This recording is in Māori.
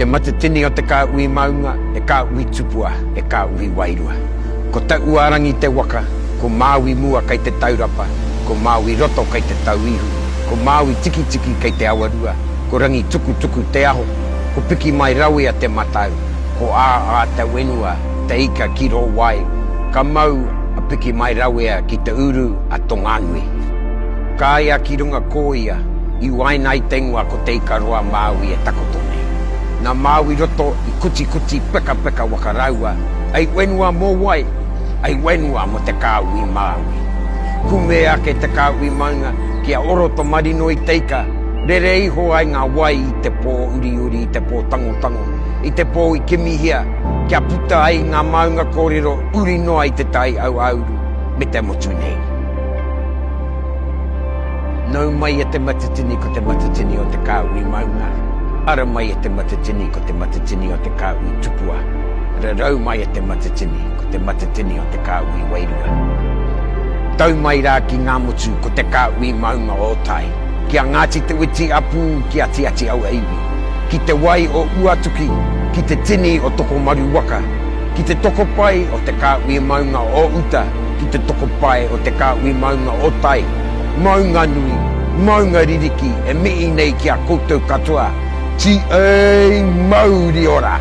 Te Matatini o Te Kāhui Maunga, e Kahui tupua, e Kahui wairua. Ko te uarangi te waka, ko Māui mua kei te taurapa, ko Māui roto kei te tauihu, ko Māui tiki tiki kei te awarua, ko rangi tuku tuku te aho, ko piki mai rawea te matau, ko a te wenua, te ika ki ro wai, ka mau a piki mai rawea ki te uru a Tonganui. Ka ia ki runga kōia, i wainai tengua ko te ika roa Māui e takotone. Nā Māui roto i kuti kuti peka peka wakaraua, ai wenua mō wai, ai wenua mo te Kāhui Māui. Kumea ke te Kāhui Maunga, kia oro to marino i teika, rere iho ai ngā wai i te pō uri uri, i te pō tango tango, i te pō i kimihia, kia puta ai ngā maunga kōrero uri noa i te tai au auru, me te motu nei. Nau mai e te Matatini ko te Matatini o te Kāhui Maunga. Ara mai e te Matatini ko te Matatini o te Kāhui tupua. Rarau mai e te Matatini ko te Matatini o te Kāhui wairua. Tau mai rā ki ngā motu ko te Kāhui Maunga o tai. Kia ngāti te witi apu ki ati ati au eiwi. Ki te wai o uatuki, ki te tini o toko maru waka. Ki te toko pai o te Kāhui Maunga o uta, ki te toko pai o te Kāhui Maunga o tai. Maunga nui, maunga ririki, e mii nei ki a koutou katoa. Ti ei mauri ora.